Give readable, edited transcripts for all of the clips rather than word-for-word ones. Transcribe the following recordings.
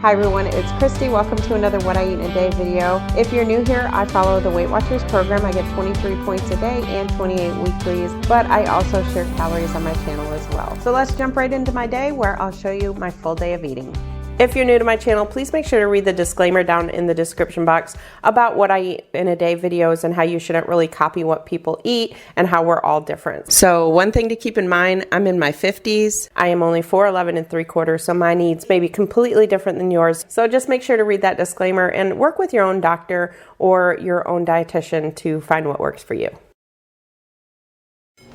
Hi everyone, it's Kristi. Welcome to another What I Eat in a Day video. If you're new here, I follow the Weight Watchers program. I get 23 points a day and 28 weeklies, but I also share calories on my channel as well. So let's jump right into my day where I'll show you my full day of eating. If you're new to my channel, please make sure to read the disclaimer down in the description box about what I eat in a day videos and how you shouldn't really copy what people eat and how we're all different. So one thing to keep in mind, I'm in my 50s. I am only 4'11 3/4, so my needs may be completely different than yours. So just make sure to read that disclaimer and work with your own doctor or your own dietitian to find what works for you.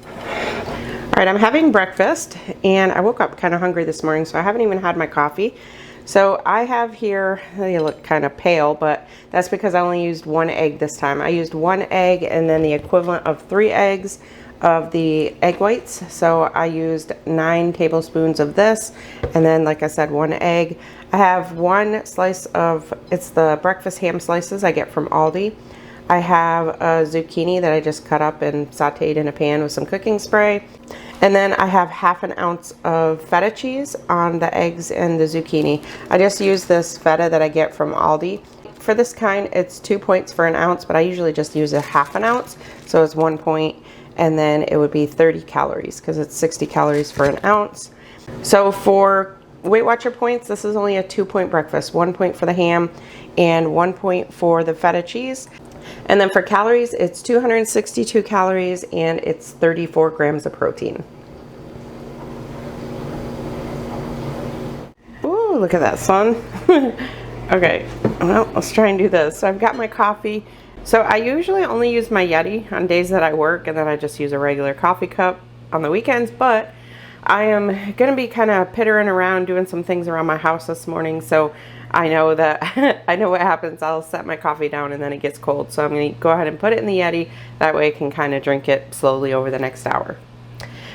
All right, I'm having breakfast and I woke up kind of hungry this morning, so I haven't even had my coffee. So I have here, they look kind of pale, but that's because I only used one egg this time. I used one egg and then the equivalent of 3 eggs of the egg whites. So I used 9 tablespoons of this. And then, like I said, 1 egg. I have 1 slice of, it's the breakfast ham slices I get from Aldi. I have a zucchini that I just cut up and sauteed in a pan with some cooking spray. And then I have 1/2 ounce of feta cheese on the eggs and the zucchini. I just use this feta that I get from Aldi. For this kind, it's 2 points for an ounce, but I usually just use a 1/2 ounce. So it's 1 point, and then it would be 30 calories because it's 60 calories for an ounce. So for Weight Watcher points, this is only a 2-point breakfast. 1 point for the ham and 1 point for the feta cheese. And then for calories, it's 262 calories and it's 34 grams of protein. Ooh, look at that sun. Okay, well, let's try and do this. So I've got my coffee. So I usually only use my Yeti on days that I work, and then I just use a regular coffee cup on the weekends, but I am going to be kind of pittering around doing some things around my house this morning, so I know that I know what happens. I'll set my coffee down and then it gets cold, so I'm going to go ahead and put it in the Yeti. That way I can kind of drink it slowly over the next hour.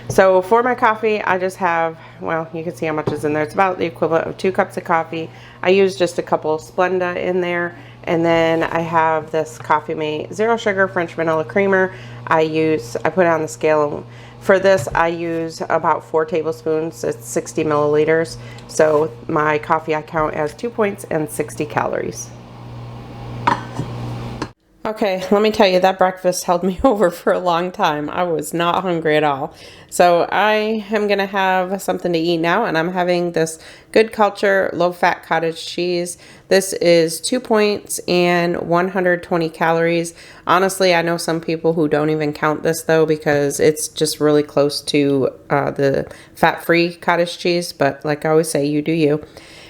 So for my coffee, I just have, well, you can see how much is in there. It's about the equivalent of 2 cups of coffee. I use just a couple Splenda in there, and then I have this Coffee Mate Zero Sugar French Vanilla Creamer. I put it on the scale. For this, I use about 4 tablespoons. It's 60 milliliters. So my coffee I count as 2 points and 60 calories. Okay, let me tell you, that breakfast held me over for a long time. I was not hungry at all. So I am going to have something to eat now, and I'm having this Good Culture low-fat cottage cheese. This is 2 points and 120 calories. Honestly, I know some people who don't even count this, though, because it's just really close to the fat-free cottage cheese. But like I always say, you do you.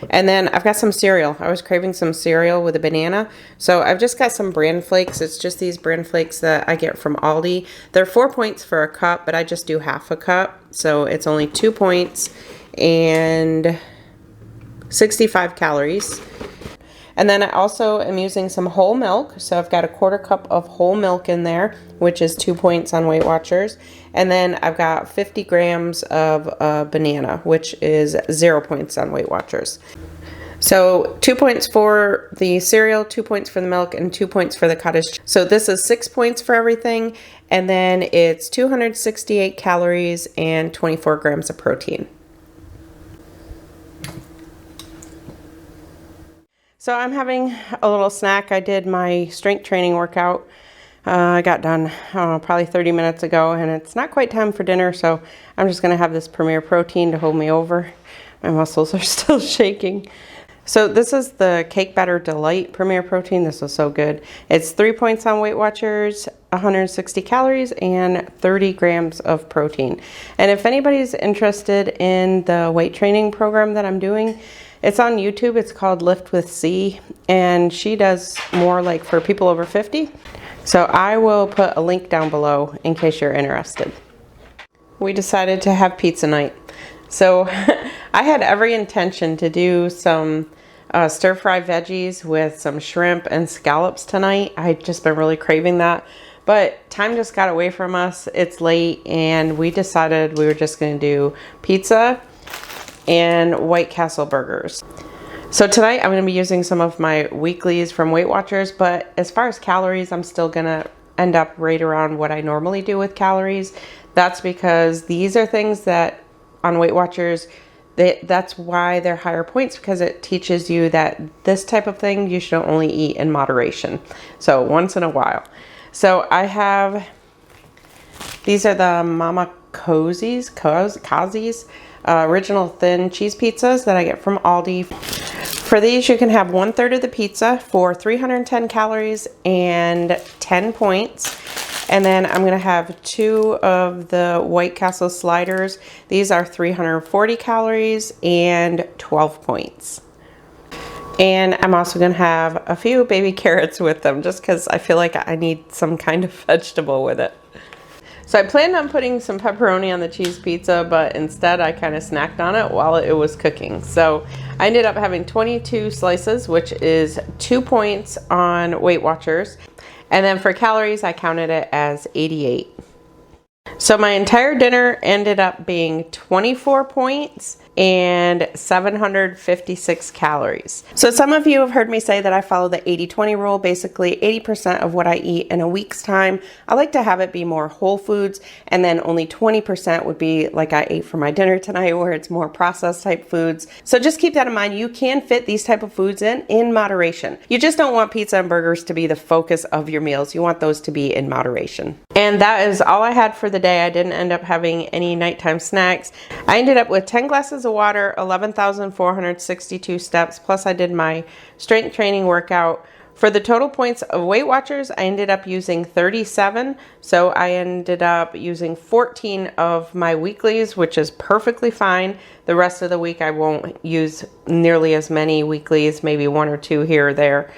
And then I've got some cereal. I was craving some cereal with a banana. So I've just got some bran flakes. It's just these bran flakes that I get from Aldi. They're 4 points for a cup, but I just do 1/2 cup. So it's only 2 points and 65 calories. And then I also am using some whole milk. So I've got a 1/4 cup of whole milk in there, which is 2 points on Weight Watchers. And then I've got 50 grams of banana, which is 0 points on Weight Watchers. So 2 points for the cereal, 2 points for the milk, and 2 points for the cottage. So this is 6 points for everything. And then it's 268 calories and 24 grams of protein. So I'm having a little snack. I did my strength training workout. I got done probably 30 minutes ago, and it's not quite time for dinner, so I'm just going to have this Premier Protein to hold me over. My muscles are still shaking. So this is the Cake Batter Delight Premier Protein. This is so good. It's 3 points on Weight Watchers, 160 calories, and 30 grams of protein. And if anybody's interested in the weight training program that I'm doing, it's on YouTube. It's called Lift with C, and she does more like for people over 50. So I will put a link down below in case you're interested. We decided to have pizza night. So I had every intention to do some stir-fry veggies with some shrimp and scallops tonight. I'd just been really craving that. But time just got away from us. It's late, and we decided we were just going to do pizza and White Castle burgers. So tonight I'm going to be using some of my weeklies from Weight Watchers, but as far as calories, I'm still going to end up right around what I normally do with calories. That's because these are things that on Weight Watchers That's why they're higher points, because it teaches you that this type of thing you should only eat in moderation. So once in a while. So I have, these are the Mama Cozy's, original thin cheese pizzas that I get from Aldi. For these, you can have 1/3 of the pizza for 310 calories and 10 points. And then I'm gonna have 2 of the White Castle sliders. These are 340 calories and 12 points. And I'm also gonna have a few baby carrots with them, just because I feel like I need some kind of vegetable with it. So I planned on putting some pepperoni on the cheese pizza, but instead I kind of snacked on it while it was cooking. So I ended up having 22 slices, which is 2 points on Weight Watchers. And then for calories, I counted it as 88. So my entire dinner ended up being 24 points and 756 calories. So some of you have heard me say that I follow the 80-20 rule. Basically 80% of what I eat in a week's time, I like to have it be more whole foods, and then only 20% would be like I ate for my dinner tonight, where it's more processed type foods. So just keep that in mind. You can fit these type of foods in moderation. You just don't want pizza and burgers to be the focus of your meals. You want those to be in moderation. And that is all I had for the day. I didn't end up having any nighttime snacks. I ended up with 10 glasses of water, 11,462 steps, plus I did my strength training workout. For the total points of Weight Watchers, I ended up using 37. So I ended up using 14 of my weeklies, which is perfectly fine. The rest of the week I won't use nearly as many weeklies, maybe 1 or 2 here or there.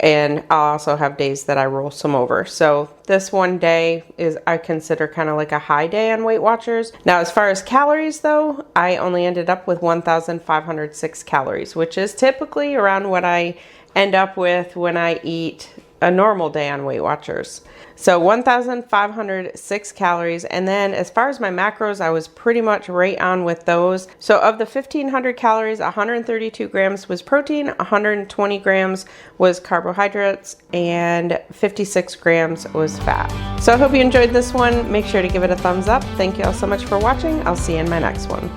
And I'll also have days that I roll some over. So this one day is, I consider kind of like a high day on Weight Watchers. Now, as far as calories though, I only ended up with 1,506 calories, which is typically around what I end up with when I eat a normal day on Weight Watchers. So 1,506 calories. And then as far as my macros, I was pretty much right on with those. So of the 1,500 calories, 132 grams was protein, 120 grams was carbohydrates, and 56 grams was fat. So I hope you enjoyed this one. Make sure to give it a thumbs up. Thank you all so much for watching. I'll see you in my next one.